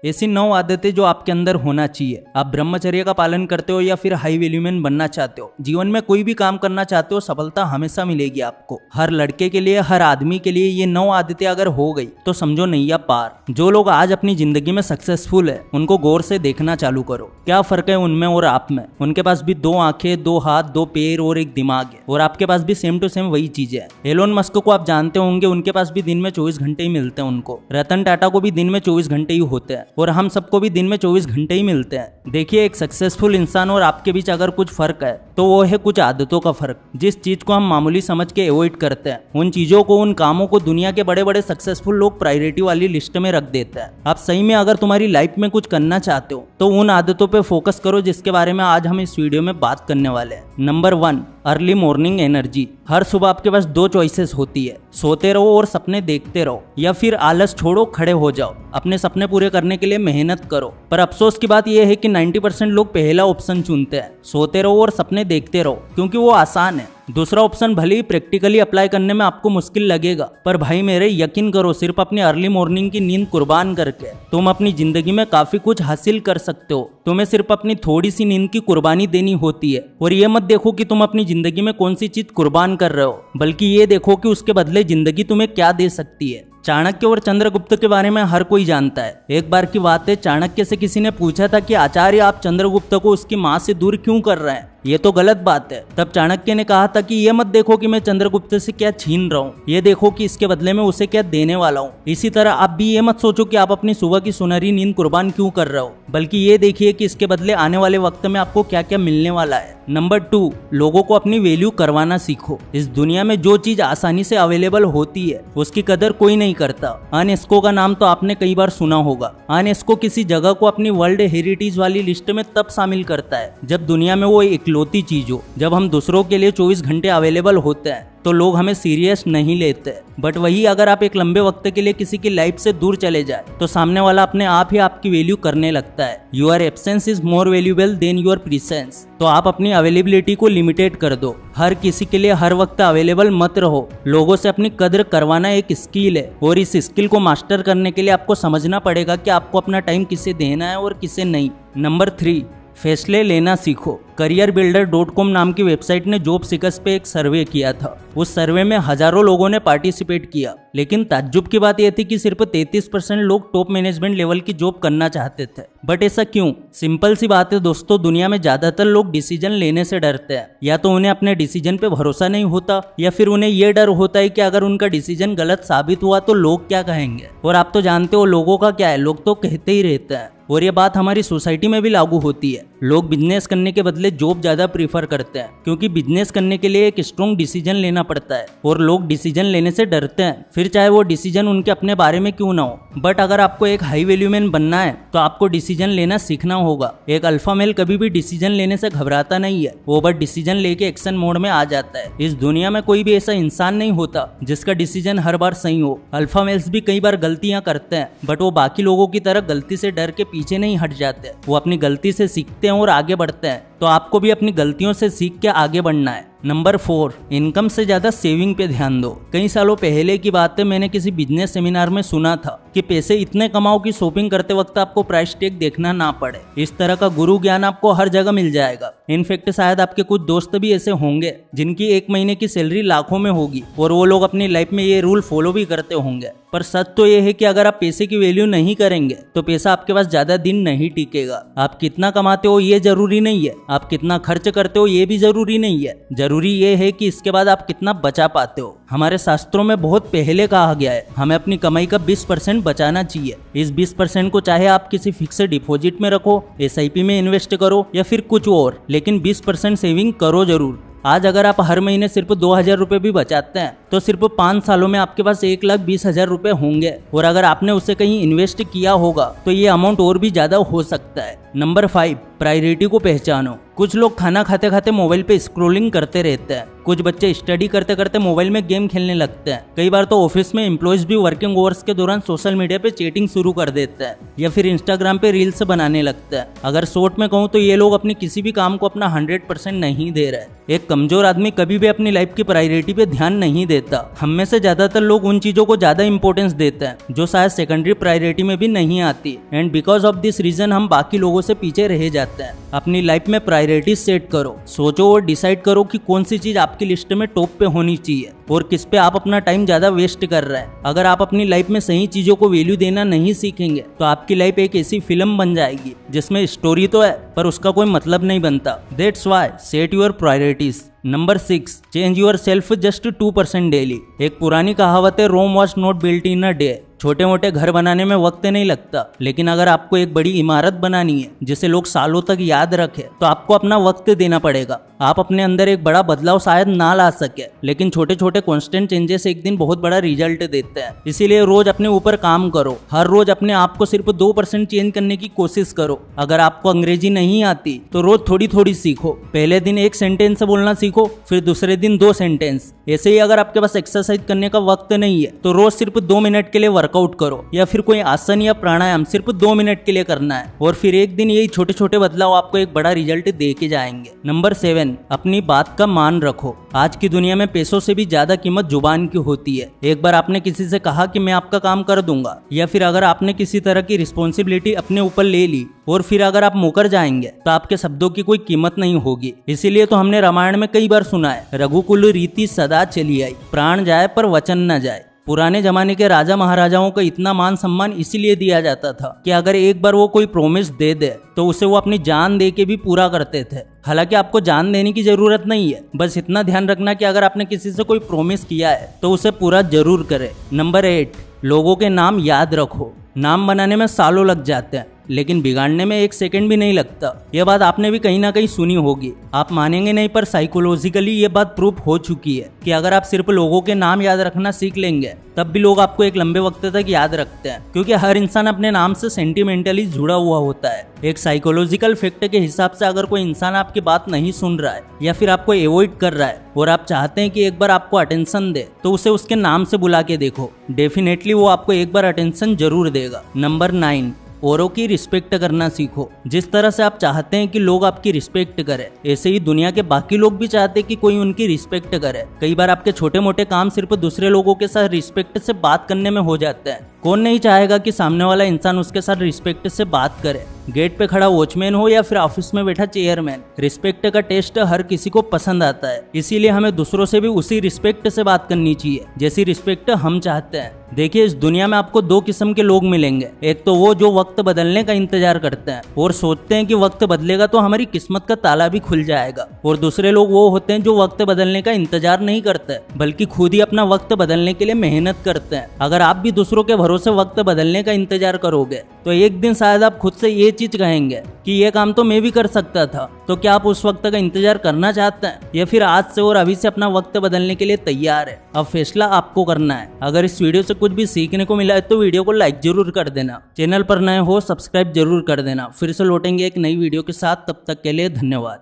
ऐसी 9 आदतें जो आपके अंदर होना चाहिए। आप ब्रह्मचर्य का पालन करते हो या फिर हाई वैल्यू मैन बनना चाहते हो, जीवन में कोई भी काम करना चाहते हो, सफलता हमेशा मिलेगी आपको। हर लड़के के लिए, हर आदमी के लिए ये 9 आदतें अगर हो गई तो समझो नैया पार। जो लोग आज अपनी जिंदगी में सक्सेसफुल है उनको गौर से देखना चालू करो। क्या फर्क है उनमें और आप में? उनके पास भी 2 आंखें, 2 हाथ, 2 पैर और एक दिमाग है, और आपके पास भी सेम टू सेम वही चीजें है। एलोन मस्क को आप जानते होंगे, उनके पास भी दिन में 24 घंटे ही मिलते हैं उनको। रतन टाटा को भी दिन में 24 घंटे ही होते हैं, और हम सबको भी दिन में 24 घंटे ही मिलते हैं। देखिए, एक सक्सेसफुल इंसान और आपके बीच अगर कुछ फर्क है तो वो है कुछ आदतों का फर्क। जिस चीज को हम मामूली समझ के अवॉइड करते हैं, उन चीजों को, उन कामों को दुनिया के बड़े बड़े सक्सेसफुल लोग प्रायोरिटी वाली लिस्ट में रख देते हैं। आप सही में अगर तुम्हारी लाइफ में कुछ करना चाहते हो तो उन आदतों पे फोकस करो जिसके बारे में आज हम इस वीडियो में बात करने वाले हैं। Number 1, early morning energy. हर सुबह आपके पास 2 चॉइसेस होती है, सोते रहो और सपने देखते रहो, या फिर आलस छोड़ो, खड़े हो जाओ, अपने सपने पूरे करने के लिए मेहनत करो। पर अफसोस की बात यह है कि 90% लोग पहला ऑप्शन चुनते हैं, सोते रहो और सपने देखते रहो, क्योंकि वो आसान है। दूसरा ऑप्शन भले ही प्रैक्टिकली अप्लाई करने में आपको मुश्किल लगेगा, पर भाई मेरे यकीन करो, सिर्फ अपनी अर्ली मॉर्निंग की नींद कुर्बान करके तुम अपनी जिंदगी में काफी कुछ हासिल कर सकते हो। तुम्हें सिर्फ अपनी थोड़ी सी नींद की कुर्बानी देनी होती है, और ये मत देखो कि तुम अपनी जिंदगी में कौन सी चीज कुर्बान कर रहे हो, बल्कि ये देखो कि उसके बदले जिंदगी तुम्हें क्या दे सकती है। चाणक्य और चंद्रगुप्त के बारे में हर कोई जानता है। एक बार की बात है, चाणक्य से किसी ने पूछा था कि आचार्य, आप चंद्रगुप्त को उसकी माँ से दूर क्यों कर रहे हैं? ये तो गलत बात है। तब चाणक्य ने कहा था कि ये मत देखो कि मैं चंद्रगुप्त से क्या छीन रहा हूँ, ये देखो कि इसके बदले में उसे क्या देने वाला हूँ। इसी तरह आप भी ये मत सोचो कि आप अपनी सुबह की सुनहरी नींद कुर्बान क्यों कर रहे हो, बल्कि ये देखिए कि इसके बदले आने वाले वक्त में आपको क्या क्या मिलने वाला है। नंबर 2, लोगों को अपनी वैल्यू करवाना सीखो। इस दुनिया में जो चीज आसानी से अवेलेबल होती है उसकी कदर कोई नहीं करता। यूनेस्को का नाम तो आपने कई बार सुना होगा। यूनेस्को किसी जगह को अपनी वर्ल्ड हेरिटेज वाली लिस्ट में तब शामिल करता है जब दुनिया में वो इकलौती चीज हो। जब हम दूसरों के लिए 24 घंटे अवेलेबल होते हैं तो लोग हमें सीरियस नहीं लेते। बट वही अगर आप एक लंबे वक्त के लिए किसी की लाइफ से दूर चले जाए तो सामने वाला अपने आप ही आपकी वैल्यू करने लगता है। Your absence is more valuable then your presence. तो आप अपनी अवेलेबिलिटी को लिमिटेड कर दो। हर किसी के लिए हर वक्त अवेलेबल मत रहो। लोगों से अपनी कदर करवाना एक स्किल है, और इस स्किल को मास्टर करने के लिए आपको समझना पड़ेगा कि आपको अपना टाइम किसे देना है और किसे नहीं। नंबर 3, फैसले लेना सीखो। careerbuilder.com नाम की वेबसाइट ने जॉब सीकर्स पे एक सर्वे किया था। उस सर्वे में हजारों लोगों ने पार्टिसिपेट किया, लेकिन ताज्जुब की बात यह थी कि सिर्फ 33% लोग टॉप मैनेजमेंट लेवल की जॉब करना चाहते थे। बट ऐसा क्यों? सिंपल सी बात है दोस्तों, दुनिया में ज्यादातर लोग डिसीजन लेने से डरते हैं। या तो उन्हें अपने डिसीजन पे भरोसा नहीं होता, या फिर उन्हें यह डर होता है कि अगर उनका डिसीजन गलत साबित हुआ तो लोग क्या कहेंगे। और आप तो जानते हो लोगों का क्या है, लोग तो कहते ही रहते हैं। और ये बात हमारी सोसाइटी में भी लागू होती है। लोग बिजनेस करने के बदले जॉब ज्यादा प्रीफर करते हैं, क्योंकि बिजनेस करने के लिए एक स्ट्रॉन्ग डिसीजन लेना पड़ता है, और लोग डिसीजन लेने से डरते हैं, फिर चाहे वो डिसीजन उनके अपने बारे में क्यों ना हो। बट अगर आपको एक हाई वैल्यू मैन बनना है तो आपको डिसीजन लेना सीखना होगा। एक अल्फा मेल कभी भी डिसीजन लेने से घबराता नहीं है, वो बस डिसीजन लेके एक्शन मोड में आ जाता है। इस दुनिया में कोई भी ऐसा इंसान नहीं होता जिसका डिसीजन हर बार सही हो। अल्फा मेल्स भी कई बार गलतियां करते हैं, बट वो बाकी लोगों की तरह गलती से डर के पीछे नहीं हट जाते। वो अपनी गलती से सीखते हैं और आगे बढ़ते हैं। तो आपको भी अपनी गलतियों से सीख के आगे बढ़ना है। नंबर 4, इनकम से ज्यादा सेविंग पे ध्यान दो। कई सालों पहले की बात है, मैंने किसी बिजनेस सेमिनार में सुना था कि पैसे इतने कमाओ कि शॉपिंग करते वक्त आपको प्राइस टैग देखना ना पड़े। इस तरह का गुरु ज्ञान आपको हर जगह मिल जाएगा। इनफैक्ट शायद आपके कुछ दोस्त भी ऐसे होंगे जिनकी 1 महीने की सैलरी लाखों में होगी, और वो लोग अपनी लाइफ में ये रूल फॉलो भी करते होंगे। पर सच तो ये है कि अगर आप पैसे की वैल्यू नहीं करेंगे तो पैसा आपके पास ज्यादा दिन नहीं टिकेगा। आप कितना कमाते हो ये जरूरी नहीं है, आप कितना खर्च करते हो ये भी जरूरी नहीं है। जरूरी ये है कि इसके बाद आप कितना बचा पाते हो। हमारे शास्त्रों में बहुत पहले कहा गया है हमें अपनी कमाई का 20% बचाना चाहिए। इस 20% को चाहे आप किसी फिक्स डिपॉजिट में रखो, SIP में इन्वेस्ट करो, या फिर कुछ और, लेकिन 20% सेविंग करो जरूर। आज अगर आप हर महीने सिर्फ 2000 रुपए भी बचाते हैं तो सिर्फ 5 सालों में आपके पास 1,20,000 रुपए होंगे, और अगर आपने उसे कहीं इन्वेस्ट किया होगा तो ये अमाउंट और भी ज्यादा हो सकता है। नंबर 5, प्रायोरिटी को पहचानो। कुछ लोग खाना खाते खाते मोबाइल पे स्क्रोलिंग करते रहते हैं। कुछ बच्चे स्टडी करते करते मोबाइल में गेम खेलने लगते हैं। कई बार तो ऑफिस में एम्प्लॉयज भी वर्किंग आवर्स के दौरान सोशल मीडिया पे चैटिंग शुरू कर देते हैं या फिर इंस्टाग्राम पे रील्स बनाने लगते हैं। अगर शॉर्ट में कहूँ तो ये लोग अपने किसी भी काम को अपना 100% नहीं दे रहे। एक कमजोर आदमी कभी भी अपनी लाइफ की प्रायोरिटी पे ध्यान नहीं देता। हम में से ज्यादातर लोग उन चीजों को ज्यादा इंपॉर्टेंस देते हैं जो शायद सेकेंडरी प्रायोरिटी में भी नहीं आती, and because of this reason हम बाकी लोगों से पीछे रह जाते हैं। अपनी लाइफ में प्रायोरिटीज सेट करो, सोचो और डिसाइड करो कि कौन सी चीज आपकी लिस्ट में टॉप पे होनी चाहिए और किस पे आप अपना टाइम ज्यादा वेस्ट कर रहे हैं। अगर आप अपनी लाइफ में सही चीजों को वैल्यू देना नहीं सीखेंगे तो आपकी लाइफ एक ऐसी फिल्म बन जाएगी जिसमें स्टोरी तो है पर उसका कोई मतलब नहीं बनता। That's why set your priorities. Number 6, change yourself just 2% daily. एक पुरानी कहावत है, Rome was not built in a day. छोटे मोटे घर बनाने में वक्त नहीं लगता, लेकिन अगर आपको एक बड़ी इमारत बनानी है जिसे लोग सालों तक याद रखे तो आपको अपना वक्त देना पड़ेगा। आप अपने अंदर एक बड़ा बदलाव शायद ना ला सके, लेकिन छोटे छोटे कॉन्स्टेंट चेंजेस एक दिन बहुत बड़ा रिजल्ट देते हैं। इसीलिए रोज अपने ऊपर काम करो। हर रोज अपने आप को सिर्फ 2% चेंज करने की कोशिश करो। अगर आपको अंग्रेजी नहीं आती तो रोज थोड़ी थोड़ी सीखो। पहले दिन 1 सेंटेंस बोलना सीखो, फिर दूसरे दिन 2 सेंटेंस। ऐसे ही अगर आपके पास एक्सरसाइज करने का वक्त नहीं है तो रोज सिर्फ 2 मिनट के लिए वर्कआउट करो, या फिर कोई आसन या प्राणायाम सिर्फ 2 मिनट के लिए करना है, और फिर एक दिन यही छोटे छोटे बदलाव आपको एक बड़ा रिजल्ट दे के जाएंगे। नंबर 7, अपनी बात का मान रखो। आज की दुनिया में पैसों से भी ज्यादा कीमत जुबान की होती है। एक बार आपने किसी से कहा कि मैं आपका काम कर दूंगा, या फिर अगर आपने किसी तरह की रिस्पॉन्सिबिलिटी अपने ऊपर ले ली और फिर अगर आप मुकर जाएंगे तो आपके शब्दों की कोई कीमत नहीं होगी। इसीलिए तो हमने रामायण में कई बार सुना है, रघुकुल रीति सदा चली आई, प्राण जाए पर वचन न जाए। पुराने जमाने के राजा महाराजाओं को इतना मान सम्मान इसीलिए दिया जाता था कि अगर एक बार वो कोई प्रॉमिस दे दे तो उसे वो अपनी जान दे के भी पूरा करते थे। हालांकि आपको जान देने की जरूरत नहीं है, बस इतना ध्यान रखना कि अगर आपने किसी से कोई प्रॉमिस किया है तो उसे पूरा जरूर करे। नंबर 8, लोगों के नाम याद रखो। नाम बनाने में सालों लग जाते हैं, लेकिन बिगाड़ने में 1 सेकंड भी नहीं लगता। यह बात आपने भी कहीं ना कहीं सुनी होगी। आप मानेंगे नहीं, पर साइकोलॉजिकली ये बात प्रूफ हो चुकी है कि अगर आप सिर्फ लोगों के नाम याद रखना सीख लेंगे तब भी लोग आपको एक लंबे वक्त तक याद रखते हैं, क्योंकि हर इंसान अपने नाम से सेंटिमेंटली जुड़ा हुआ होता है। एक साइकोलॉजिकल फैक्ट के हिसाब से अगर कोई इंसान आपकी बात नहीं सुन रहा है या फिर आपको अवॉइड कर रहा है और आप चाहते हैं कि एक बार आपको अटेंशन दे, तो उसे उसके नाम से बुला के देखो, डेफिनेटली वो आपको एक बार अटेंशन जरूर देगा। नंबर 9, औरों की रिस्पेक्ट करना सीखो। जिस तरह से आप चाहते हैं कि लोग आपकी रिस्पेक्ट करें, ऐसे ही दुनिया के बाकी लोग भी चाहते हैं कि कोई उनकी रिस्पेक्ट करे। कई बार आपके छोटे मोटे काम सिर्फ दूसरे लोगों के साथ रिस्पेक्ट से बात करने में हो जाते हैं। कौन नहीं चाहेगा कि सामने वाला इंसान उसके साथ रिस्पेक्ट से बात करे। गेट पे खड़ा वॉचमैन हो या फिर ऑफिस में बैठा चेयरमैन, रिस्पेक्ट का टेस्ट हर किसी को पसंद आता है। इसीलिए हमें दूसरों से भी उसी रिस्पेक्ट से बात करनी चाहिए जैसी रिस्पेक्ट हम चाहते हैं। देखिए, इस दुनिया में आपको 2 किस्म के लोग मिलेंगे। एक तो वो जो वक्त बदलने का इंतजार करते हैं और सोचते हैं कि वक्त बदलेगा तो हमारी किस्मत का ताला भी खुल जाएगा, और दूसरे लोग वो होते हैं जो वक्त बदलने का इंतजार नहीं करते बल्कि खुद ही अपना वक्त बदलने के लिए मेहनत करते हैं। अगर आप भी दूसरों के भरोसे वक्त बदलने का इंतजार करोगे तो एक दिन शायद आप खुद से ये चीज कहेंगे कि ये काम तो मैं भी कर सकता था। तो क्या आप उस वक्त का इंतजार करना चाहते हैं या फिर आज से और अभी से अपना वक्त बदलने के लिए तैयार है? अब फैसला आपको करना है। अगर इस वीडियो से कुछ भी सीखने को मिला है तो वीडियो को लाइक जरूर कर देना। चैनल पर नए हो सब्सक्राइब जरूर कर देना। फिर से लौटेंगे एक नई वीडियो के साथ, तब तक के लिए धन्यवाद।